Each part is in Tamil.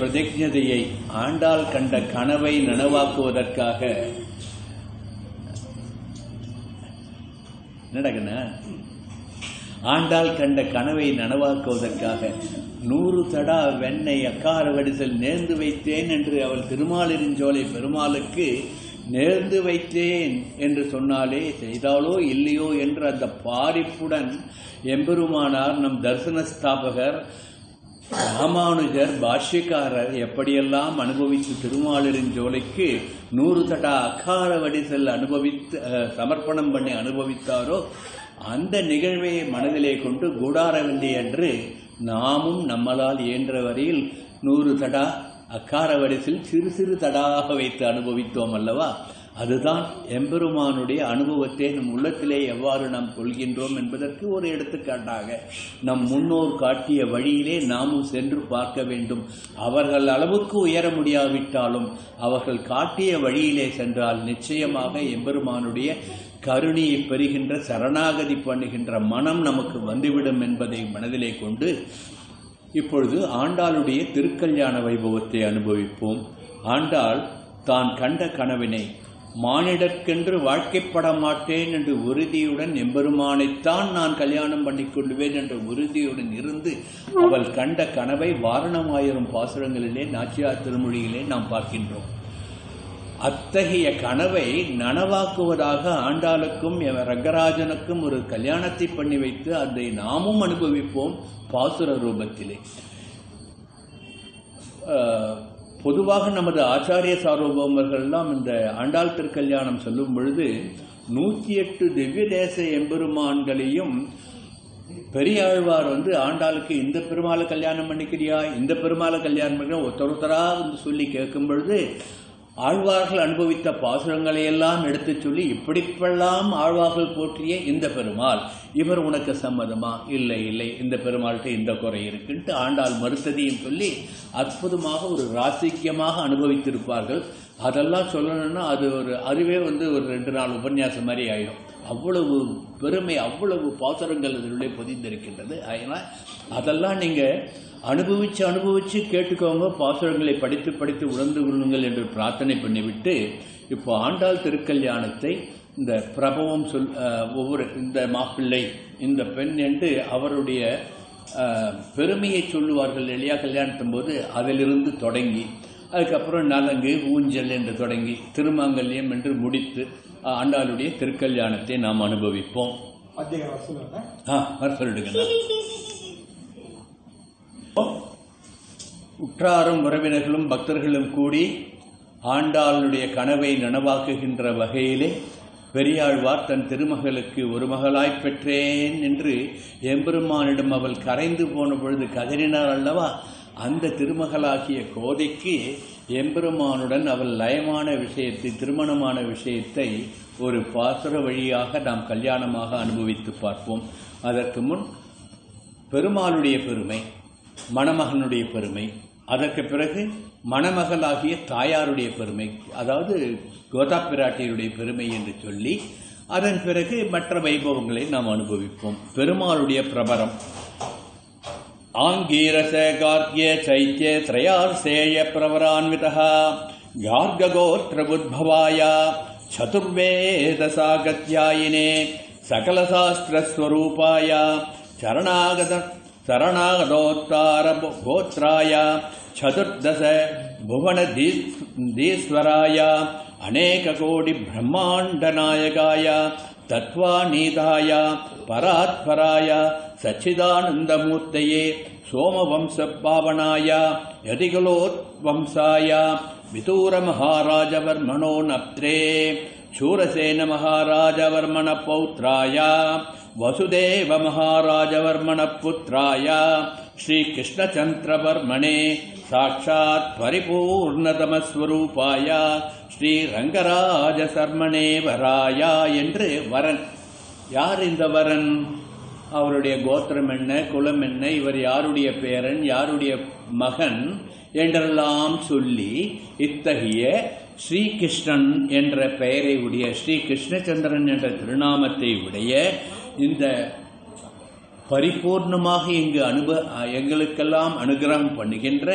பிரதிஜதையை ஆண்டாள் கண்ட கனவை நனவாக்குவதற்காக ஆண்டாள் கண்ட கனவை நனவாக்குவதற்காக 100 தடா வெண்ணெய் அக்கார வடிசல் நேர்ந்து வைத்தேன் என்று அவள் திருமாலிருஞ்சோலை பெருமாளுக்கு நேர்ந்து வைத்தேன் என்று சொன்னாலே செய்தாலோ இல்லையோ என்று அந்த பாரிப்புடன் எம்பெருமானார் நம் தரிசன ஸ்தாபகர் ராமானுஜர் பாஷ்யக்காரர் எப்படியெல்லாம் அனுபவித்து திருமாலிருஞ்சோலைக்கு 100 தடா அக்கார வடிசல் சமர்ப்பணம் பண்ணி அனுபவித்தாரோ அந்த நிகழ்வை மனதிலே கொண்டு கூடாரவெள்ளி அன்று நாமும் நம்மளால் இயன்ற வரையில் 100 தடா அக்கார வடிசில் சிறு சிறு தடாக வைத்து அனுபவித்தோம் அல்லவா? அதுதான் எம்பெருமானுடைய அனுபவத்தை நம் உள்ளத்திலே எவ்வாறு நாம் கொள்கின்றோம் என்பதற்கு ஒரு எடுத்துக்காட்டாக நம் முன்னோர் காட்டிய வழியிலே நாமும் சென்று பார்க்க வேண்டும். அவர்கள் அளவுக்கு உயர முடியாவிட்டாலும் அவர்கள் காட்டிய வழியிலே சென்றால் நிச்சயமாக எம்பெருமானுடைய கருணையை பெறுகின்ற சரணாகதி பண்ணுகின்ற மனம் நமக்கு வந்துவிடும் என்பதை மனதிலே கொண்டு இப்பொழுது ஆண்டாளுடைய திருக்கல்யாண வைபவத்தை அனுபவிப்போம். ஆண்டாள் தான் கண்ட கனவினை மானிடற்கென்று வாழ்க்கைப்பட மாட்டேன் என்று உறுதியுடன் எம்பெருமானைத்தான் நான் கல்யாணம் பண்ணிக்கொள்வேன் என்ற உறுதியுடன் இருந்து அவள் கண்ட கனவை வாரணமாயிரம் பாசுரங்களிலே நாச்சியார் திருமொழியிலே நாம் பார்க்கின்றோம். அத்தகைய கனவை நனவாக்குவதாக ஆண்டாளுக்கும் ரங்கராஜனுக்கும் ஒரு கல்யாணத்தை பண்ணி வைத்து அதை நாமும் அனுபவிப்போம் பாசுர ரூபத்திலே. பொதுவாக நமது ஆச்சாரிய சார்வபௌமர்கள்லாம் இந்த ஆண்டாள் திருக்கல்யாணம் சொல்லும் பொழுது 108 திவ்ய தேச எம்பெருமான்களையும் பெரியாழ்வார் ஆண்டாளுக்கு இந்த பெருமாளை கல்யாணம் பண்ணிக்கிறியா, இந்த பெருமாளை கல்யாணம் பண்ணிக்கிறியா ஒருத்தரா சொல்லி கேட்கும் பொழுது ஆழ்வார்கள் அனுபவித்த பாசுரங்களை எல்லாம் எடுத்து சொல்லி இப்படிப்பெல்லாம் ஆழ்வார்கள் போற்றிய இந்த பெருமாள் இவர் உனக்கு சம்மதமா? இல்லை இல்லை, இந்த பெருமாள்கிட்ட இந்த குறை இருக்குன்ட்டு ஆண்டாள் மறுத்ததையும் சொல்லி அற்புதமாக ஒரு ராசிக்கியமாக அனுபவித்திருப்பார்கள். அதெல்லாம் சொல்லணும்னா அதுவே ஒரு 2 நாள் உபன்யாசம் மாதிரி ஆயிடும். அவ்வளவு பெருமை, அவ்வளவு பாசுரங்கள் அதிலுள்ளே பொதிந்திருக்கின்றது. அதனால் அதெல்லாம் நீங்கள் அனுபவிச்சு கேட்டுக்கோங்க, பாசுரங்களை படித்து உணர்ந்து கொள்ளுங்கள் என்று பிரார்த்தனை பண்ணிவிட்டு இப்போ ஆண்டாள் திருக்கல்யாணத்தை இந்த பிரபவம் ஒவ்வொரு இந்த மாப்பிள்ளை இந்த பெண் என்று அவருடைய பெருமையை சொல்லுவார்கள் இல்லையா கல்யாணத்தின் போது, அதிலிருந்து தொடங்கி அதுக்கப்புறம் நலங்கு ஊஞ்சல் என்று தொடங்கி திருமாங்கல்யம் என்று முடித்து ஆண்டாளுடைய திருக்கல்யாணத்தை நாம் அனுபவிப்போம். சொல்லிடுங்க. உற்றாரும் உறவினர்களும் பக்தர்களும் கூடி ஆண்டாளுடைய கனவை நனவாக்குகின்ற வகையிலே பெரியாழ்வார் தன் திருமகளுக்கு ஒரு மகளாய் பெற்றேன் என்று எம்பெருமானிடம் அவள் கரைந்து போன பொழுது கதறினார் அல்லவா? அந்த திருமகளாகிய கோதைக்கு எம்பெருமானுடன் அவள் லயமான விஷயத்தை, திருமணமான விஷயத்தை ஒரு பாசுர வழியாக நாம் கல்யாணமாக அனுபவித்து பார்ப்போம். அதற்கு முன் பெருமாளுடைய பெருமை, மணமகனுடைய பெருமை, அதற்கு பிறகு மணமகளாகிய தாயாருடைய பெருமை, அதாவது கோதா பிராட்டியருடைய பெருமை என்று சொல்லி அதன் பிறகு மற்ற வைபவங்களை நாம் அனுபவிப்போம். பெருமாளுடைய பிரபரம் ஆங்கீரச கார்கிய சைத்ய த்ரயார்சேய பிரவரான்விதः கார்ககோத்ரபுத்பவாய சதுர்வேத சாகத்யாயினே சகலசாஸ்திரஸ்வரூபாய சரணாகதோத்தார கோத்ராய சதுர்தச புவனதீஸ்வராய அநேக கோடி பிரம்மாண்ட நாயகாய தத்வாநீதாய பராத்பராய சச்சிதானந்தமூர்த்தயே சோமவம்ச பாவனாய யதிகுலோத்வம்சாய விதூர மகாராஜவர்மணோ நப்த்ரே சூரசேன மகாராஜவர்மண பௌத்ராய வசுதேவ மகாராஜவர்மண புத்ராய ஸ்ரீ கிருஷ்ணச்சந்திரவர்மணே சாட்சாத் பரிபூர்ணதமஸ்வரூபாய ஸ்ரீ ரங்கராஜ சர்மணே வராய என்று வரன். யார் இந்த வரன்? அவருடைய கோத்திரம் என்ன, குலம் என்ன, இவர் யாருடைய பேரன், யாருடைய மகன் என்றெல்லாம் சொல்லி இத்தகைய ஸ்ரீகிருஷ்ணன் என்ற பெயரை உடைய ஸ்ரீ கிருஷ்ணச்சந்திரன் என்ற திருநாமத்தை உடைய இந்த பரிபூர்ணமாக இங்கு எங்களுக்கெல்லாம் அனுகிரகம் பண்ணுகின்ற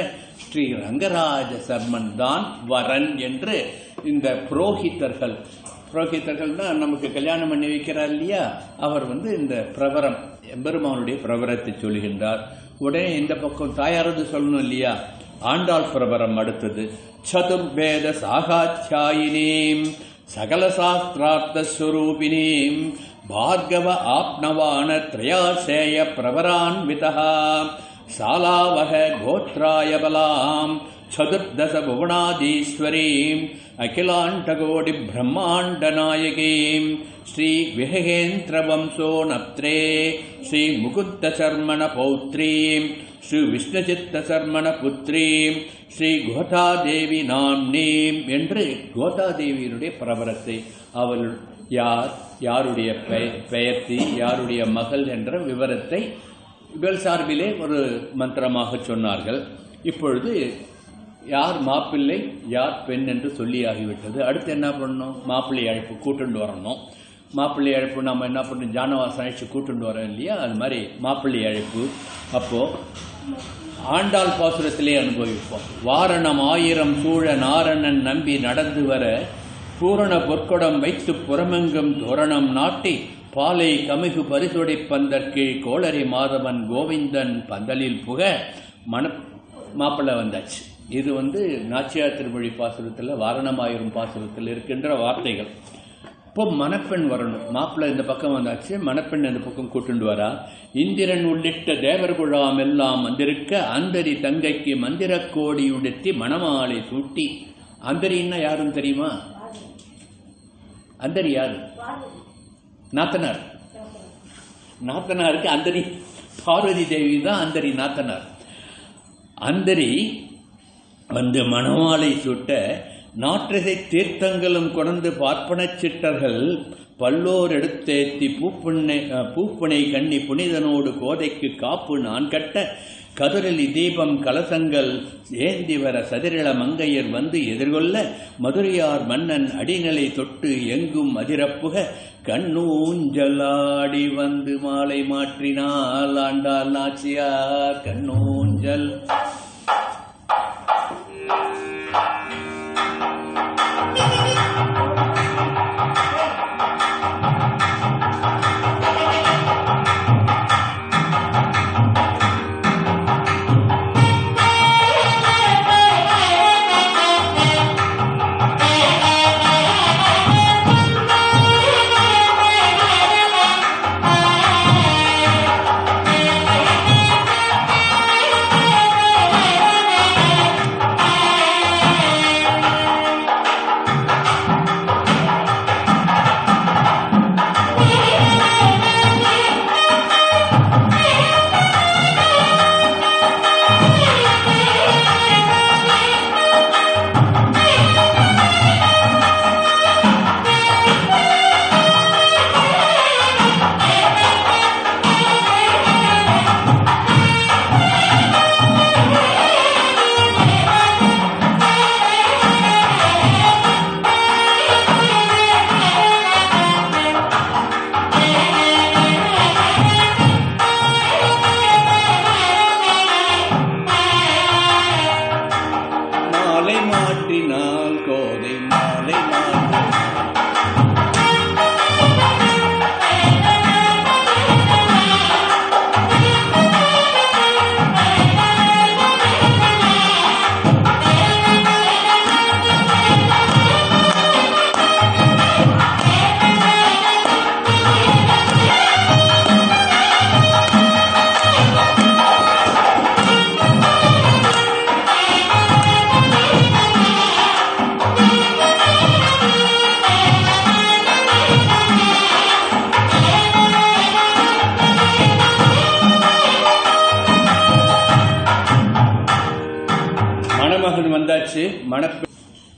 ஸ்ரீ ரங்கராஜ சர்மன் தான் வரன் என்று இந்த புரோகிதர்கள் தான் நமக்கு கல்யாணம் பண்ணி வைக்கிறார் இல்லையா, அவர் இந்த பிரவரம் எம்பெருமானுடைய பிரவரத்தை சொல்கின்றார். உடனே இந்த பக்கம் தாயாரது சொல்லணும் இல்லையா, ஆண்டாள் பிரவரம் அடுத்தது. சதுர்வேத சாகாச்சாயினீம் சகல சாஸ்திரார்த்த ஸ்வரூபிணீம் பார்கவ ஆப்னவான த்ரயாசேய பிரவரான்விதா சாலாவக கோத்ராய பலாம் சதுர்தச புவனாதீஸ்வரீம் அகிலாண்டகோடி பிரம்மாண்ட நாயகீம் ஸ்ரீ விஹகேந்திர வம்சோ நப்த்ரே ஸ்ரீ முகுந்த சர்மண பௌத்ரீம் ஸ்ரீ விஷ்ணுசித்த சர்மண புத்ரீம் ஸ்ரீ கோதாதேவி நாம்னீம் என்று கோதாதேவியினுடைய பிரபரத்தை அவள் யாருடைய பெயர்த்தி, யாருடைய மகள் என்ற விவரத்தை இவள் சார்பிலே ஒரு மந்திரமாக சொன்னார்கள். இப்பொழுது யார் மாப்பிள்ளை யார் பெண் என்று சொல்லியாகிவிட்டது. அடுத்து என்ன பண்ணணும், மாப்பிள்ளை அழைப்பு கூட்டுண்டு வரணும். மாப்பிள்ளை அழைப்பு நம்ம என்ன பண்ணணும், ஜானவாசம் அழைச்சி கூட்டுண்டு வரோம் இல்லையா, அது மாதிரி மாப்பிள்ளை அழைப்பு. அப்போது ஆண்டாள் பாசுரத்திலே அனுபவிப்போம். வாரணம் 1000 சூழ நாரணன் நம்பி நடந்து வர பூரண பொற்கொடம் வைத்து புறமெங்கும் தோரணம் நாட்டி பாலை கமிகு பரிசுடை பந்தற்கு கோளரி மாதவன் கோவிந்தன் பந்தலில் புக மாப்பிள்ளை வந்தாச்சு. இது நாச்சியார் திருமொழி பாசுரத்தில் வாரணமாயிரம் பாசுரத்தில் இருக்கின்ற வார்த்தைகள். இப்போ மணப்பெண் வரணும். மாப்பிள்ளை இந்த பக்கம் வந்தாச்சு, மணப்பெண் இந்த பக்கம் கூட்டுண்டு வரா. இந்திரன் உள்ளிட்ட தேவர்குழாம் எல்லாம் வந்திருக்க அந்தரி தங்கைக்கு மந்திர கோடி உடுத்தி மணமாலை சூட்டி. அந்தரின்னா யாரும் தெரியுமா? அந்தரி யாரு? நாத்தனார். நாத்தனாருக்கு அந்தரி பார்வதி தேவி தான் அந்தரி நாத்தனார். அந்தரி மணமாலை சூட்ட நாற்றிசை தீர்த்தங்களும் கொண்டு பார்ப்பன சிட்டர்கள் பல்லோர் எடுத்தேத்தி பூப்புனை கண்ணி புனிதனோடு கோதைக்கு காப்பு நான் கட்ட கதிரலி தீபம் கலசங்கள் ஏந்தி வர சதிரிள மங்கையர் எதிர்கொள்ள மதுரையார் மன்னன் அடிநிலை தொட்டு எங்கும் அதிரப்புக கண்ணூஞ்சலாடி மாலை மாற்றினால் ஆண்டாள் நாச்சியார். கண்ணூஞ்சல்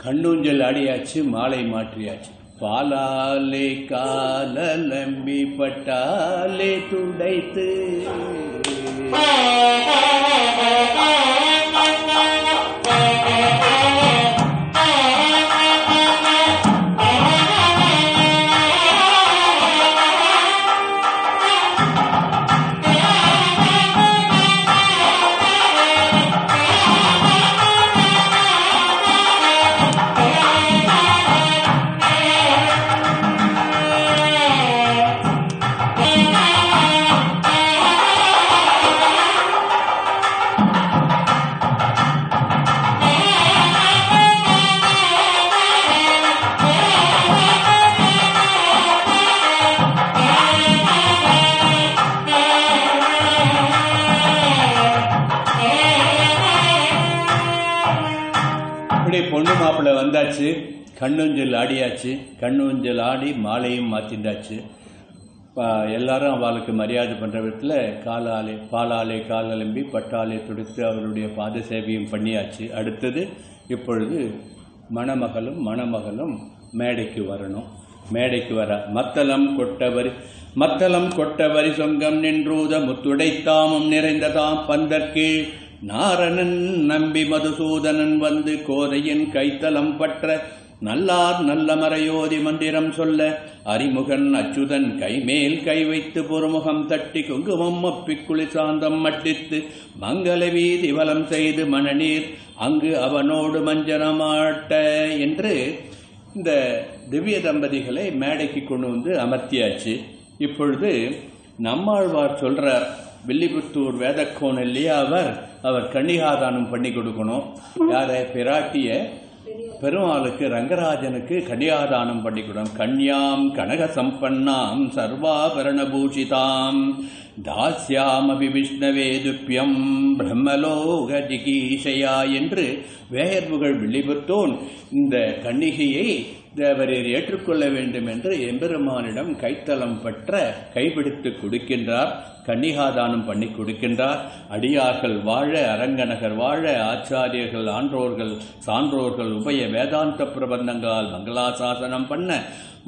கண்ணூஞ்சல் ஆடியாச்சு, மாலை மாற்றியாச்சு. பாலாலே காலம்பி பட்டாலே துடைத்து இப்படி பொண்ணு மாப்பிள்ளை வந்தாச்சு, கண்ணூஞ்சல் ஆடியாச்சு. கண்ணூஞ்சல் ஆடி மாலையும் மாற்றிண்டாச்சு. எல்லாரும் அவளுக்கு மரியாதை பண்ணுற விதத்தில் பாலாலே காலலம்பி பட்டாலே துடித்து அவருடைய பாத சேவையும் பண்ணியாச்சு. அடுத்தது இப்பொழுது மணமகளும் மேடைக்கு வரணும். மேடைக்கு வர மத்தளம் கொட்டவரி சொங்கம் நின்றூத முத்துடைத்தாமும் நிறைந்ததாம் பந்தற்கீழ் நாரணன் நம்பி மதுசூதனன் வந்து கோதையின் கைத்தலம் பற்ற நல்லார் நல்ல மறையோதி மந்திரம் சொல்ல அறிமுகன் அச்சுதன் கைமேல் கை வைத்து பொறுமுகம் தட்டி குங்குமம் அப்பிக்குளி சாந்தம் மட்டித்து மங்கள வீதி வலம் செய்து மணநீர் அங்கு அவனோடு மஞ்சனமாட்ட என்று இந்த திவ்ய தம்பதிகளை மேடைக்கு கொண்டு வந்து அமர்த்தியாச்சு. இப்பொழுது நம்மாழ்வார் சொல்றார், வில்லிபுத்தூர் வேதக்கோன் இல்லையா, அவர் கன்னிகாதானம் பண்ணி கொடுக்கணும். யார பிராட்டிய பெருமாளுக்கு ரங்கராஜனுக்கு கன்னிகாதானம் பண்ணி கொடுக்கணும். கன்யாம் கனக சம்பன்னாம் சர்வாபரணபூஷிதாம் தாஸ்யாமபி விஷ்ணவே துப்பியம் பிரம்மலோக ஜிகீஷயா என்று வேயர்புகள் வில்லிபுத்தோன் இந்த கன்னிகையை தேவரீர் ஏற்றுக்கொள்ள வேண்டும் என்று எம்பெருமானிடம் கைத்தலம் பற்ற கைபிடித்து கொடுக்கின்றார். கன்னிகாதானம் பண்ணி கொடுக்கின்றார். அடியார்கள் வாழ, அரங்கநகர் வாழ, ஆச்சாரியர்கள் ஆன்றோர்கள் சான்றோர்கள் உபய வேதாந்த பிரபந்தங்களால் மங்களாசாசனம் பண்ண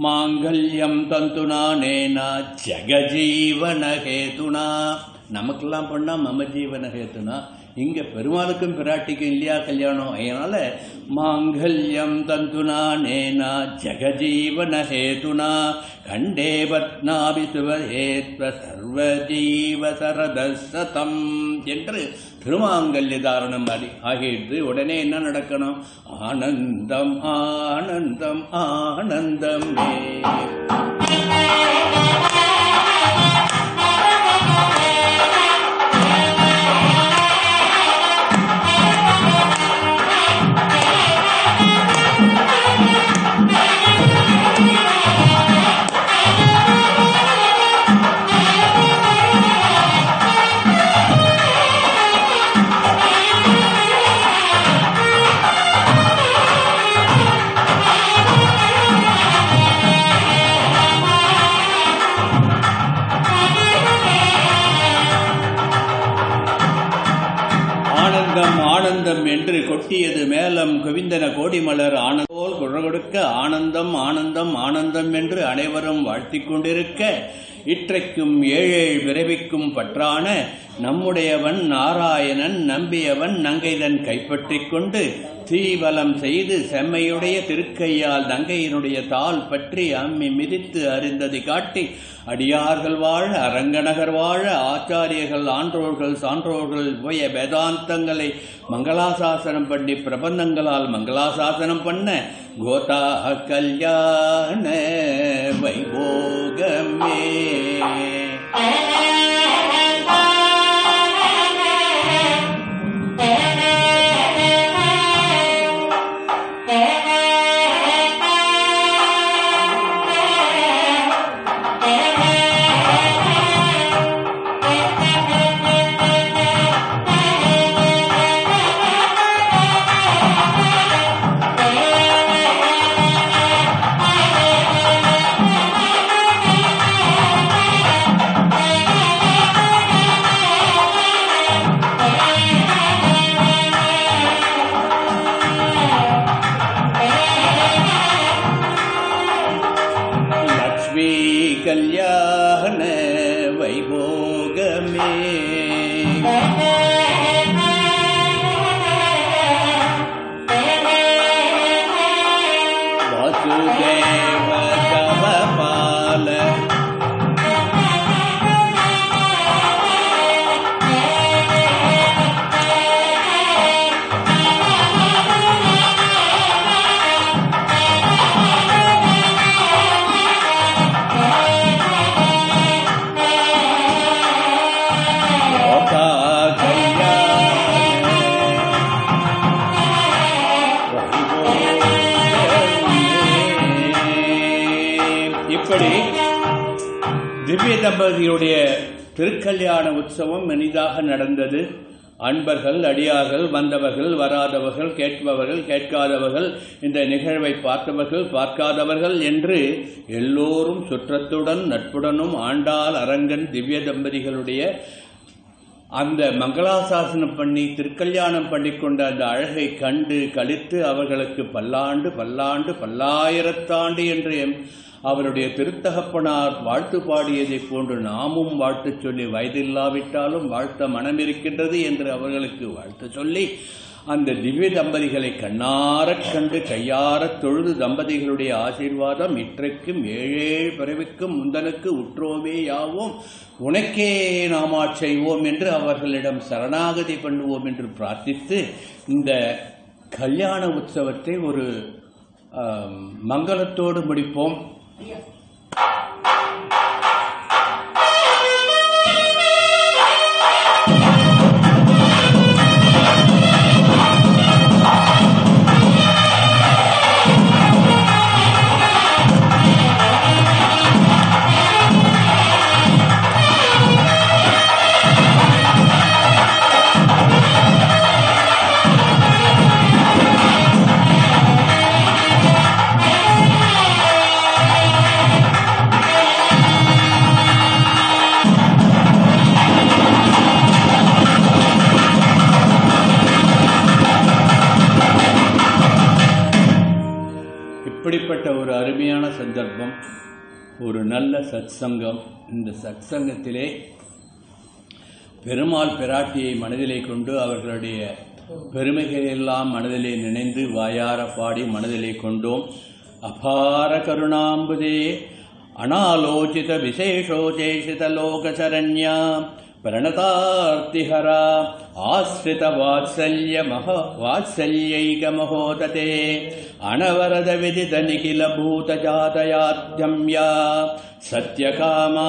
மாங்கல்யம் தந்துனா நேனா ஜெகஜீவனஹேதுனா, நமக்கெல்லாம் பண்ணா மம ஜீவனஹேதுனா, இங்க பெருமாளுக்கும் பிராட்டிக்கும் இல்லையா கல்யாணம். அதனால மாங்கல்யம் தந்துனா நேனா ஜெகஜீவனஹேதுனா கண்டே பத்னாபி சுவஹேத்வ சர்வஜீவ சரதசதம் என்று திருமாங்கல்ய தாரணம் ஆகிட்டு உடனே என்ன நடக்கணும்? ஆனந்தம் ஆனந்தம் ஆனந்தமே. ஆனந்தம் என்று கொட்டியது மேலம் குவிந்தன கோடிமலர் ஆனந்தோல் குழகொடுக்க ஆனந்தம் ஆனந்தம் ஆனந்தம் என்று அனைவரும் வாழ்த்திக் கொண்டிருக்க இற்றைக்கும் ஏழேழ் பிறவிக்கும் பற்றான நம்முடையவன் நாராயணன் நம்பியவன் நங்கைதன் கைப்பற்றி கொண்டு தீவலம் செய்து செம்மையுடைய திருக்கையால் நங்கையினுடைய தாள் பற்றி அம்மி மிதித்து அறிந்ததை காட்டி அடியார்கள் வாழ, அரங்கநகர் வாழ, ஆச்சாரியர்கள் ஆன்றோர்கள் சான்றோர்கள் உபய வேதாந்தங்களை மங்களாசாசனம் பண்ணி பிரபந்தங்களால் மங்களாசாசனம் பண்ண கோதா கல்யாண வைபோகமே. கல்யாண வைபோகமே. வாசுதேவ தவபால இப்படி திவ்ய தம்பதியுடைய திருக்கல்யாண உற்சவம் இனிதாக நடந்தது. அன்பர்கள், அடியார்கள், வந்தவர்கள், வராதவர்கள், கேட்பவர்கள், கேட்காதவர்கள், இந்த நிகழ்வை பார்த்தவர்கள், பார்க்காதவர்கள் என்று எல்லோரும் சுற்றத்துடன் நட்புடனும் ஆண்டாள் அரங்கன் திவ்ய தம்பதிகளுடைய அந்த மங்களாசாசனம் பண்ணி திருக்கல்யாணம் பண்ணி கொண்ட அந்த அழகை கண்டு களித்து அவர்களுக்கு பல்லாண்டு பல்லாண்டு பல்லாயிரத்தாண்டு என்று அவருடைய திருத்தகப்பனார் வாழ்த்து பாடியதைப் போன்று நாமும் வாழ்த்து சொல்லி வயதில்லாவிட்டாலும் வாழ்த்த மனம் இருக்கின்றது என்று அவர்களுக்கு வாழ்த்து சொல்லி அந்த திவ்ய தம்பதிகளை கண்ணாரக் கண்டு கையாரத் தொழுது தம்பதிகளுடைய ஆசீர்வாதம் இற்றைக்கும் ஏழேழு பிறவிக்கும் முந்தனுக்கு உற்றோமே யாவோம் உனக்கே நாமாச் செய்வோம் என்று அவர்களிடம் சரணாகதி பண்ணுவோம் என்று பிரார்த்தித்து இந்த கல்யாண உற்சவத்தை ஒரு மங்களத்தோடு முடிப்போம். இப்படிப்பட்ட ஒரு அருமையான சந்தர்ப்பம், ஒரு நல்ல சத்சங்கம். இந்த சத்சங்கத்திலே பெருமாள் பிராட்டியை மனதிலே கொண்டு அவர்களுடைய பெருமைகளெல்லாம் மனதிலே நினைந்து வாயார பாடி மனதிலே கொண்டோம். அபார கருணாம்புதே அனாலோசித விசேஷோசேஷித லோகசரண்யா प्रणतार्तिहरा आश्रित वात्सल्यैक महोदते अनवरद विदित निखिल भूतजातयाद्यम्या सत्यकामा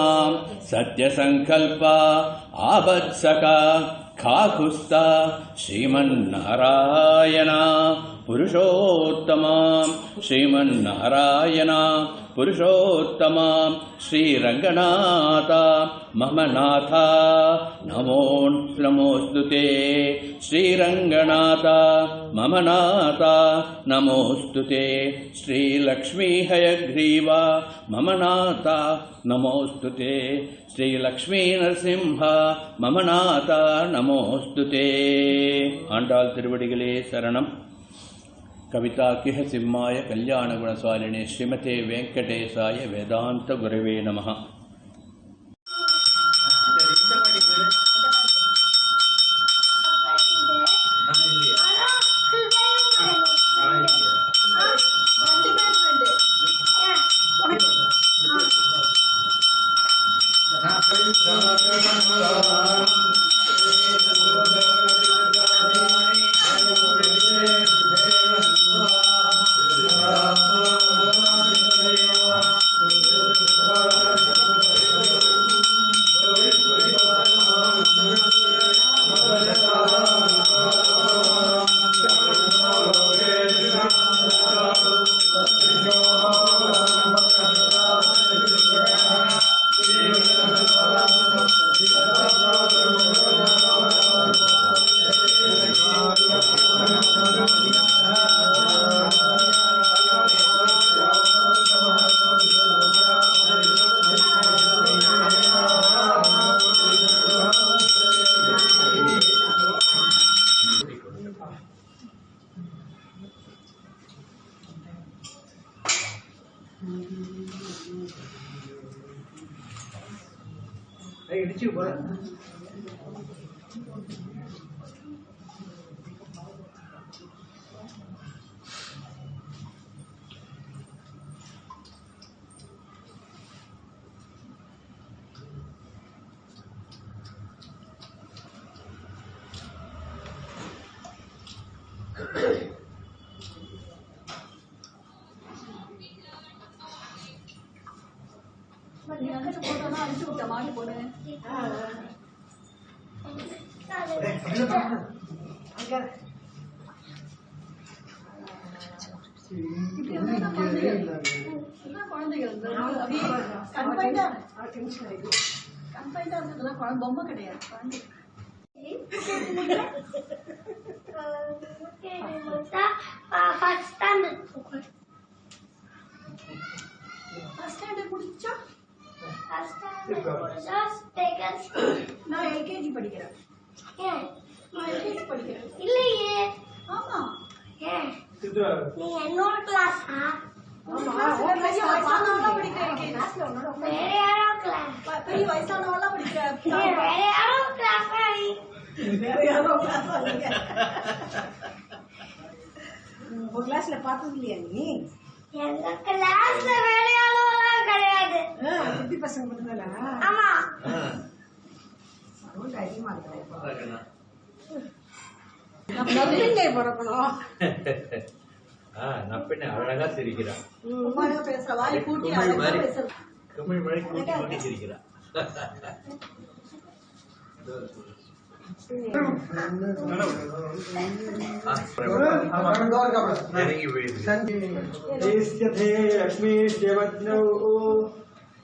सत्यसंकल्पा आबत्सका खाकुस्ता श्रीमन्नारायणा पुरुषोत्तमा श्रीमन्नारायणा पुरुषोत्तमा श्रीरंगनाथ मम नाथ नमोस्तुते श्रीरंगनाथ मम नाथ नमोस्तुते श्रीलक्ष्मी हयग्रीवा मम नाथ नमोस्तुते श्रीलक्ष्मी नरसिंह मम नाथ नमोस्तुते आண்டாள் திருவடிகளே சரணம். कविताकिह सिंहाय कल्याणगुणसालिने श्रीमते वेंकटेशाय वेदांत गुरवे नमः. பொம்மை கிடையாது. ஃபர்ஸ்ட் ஸ்டாண்டர்ட் முடிச்சா ஃபர்ஸ்ட் ஸ்டாண்டர்ட் முடிச்சா செகண்ட் ஸ்டாண்டர்ட். நான் எல்கேஜி படிக்கிறேன். ஏன் எல்கேஜி படிக்கிறேன். இல்லையே. ஆமா. ஏன் நீ என்னோட கிளாஸா? பெரிய வயசானவெல்லாம் படிக்கிறேன். கிளாஸ்ல உன்னோட வேற யாரோ கிளாஸ். பெரிய வயசானவெல்லாம் படிக்கிறேன். வேற யாரோ கிளாஸ். வேற யாரோ கிளாஸ் நீங்க. உங்க கிளாஸ்ல பார்த்தது இல்லையா நீ? எங்க கிளாஸ்ல வேற யாரோலாம் கிடையாது. குட்டி பசங்க மட்டும்தானா? ஆமா. சவுண்ட் அதிகமா இருக்கு. நப்பிண்ணை பிறக்கணும். நப்பிண்ணை அழகா சிரிக்கிறான். பேசுற வாய் கூட்டி அழகா பேசுற. குமிழ் மழை கூட்டி கூட்டி சிரிக்கிறான்.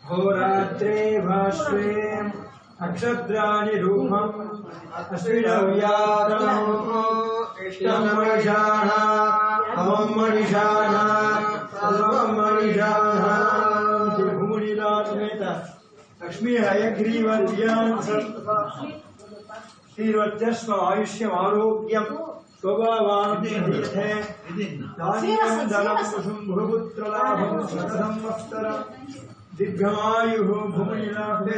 होरात्रे भास्वे नक्षत्राणि रूपम् अश्विनव्यातम् इष्टमनिषाणा अमम् मनिषाणा सर्वम् मनिषाणा भूमिलात्मेत लक्ष्मी हयग्रीवर्यान् श्रीवर्चस्व आयुष्यम् आरोग्यम् स्वभावानुतीर्थे धान्यम् धनम् शुम्भुपुत्रलाभम् संवत्सरम् दीर्घमायुः भूमिलाभे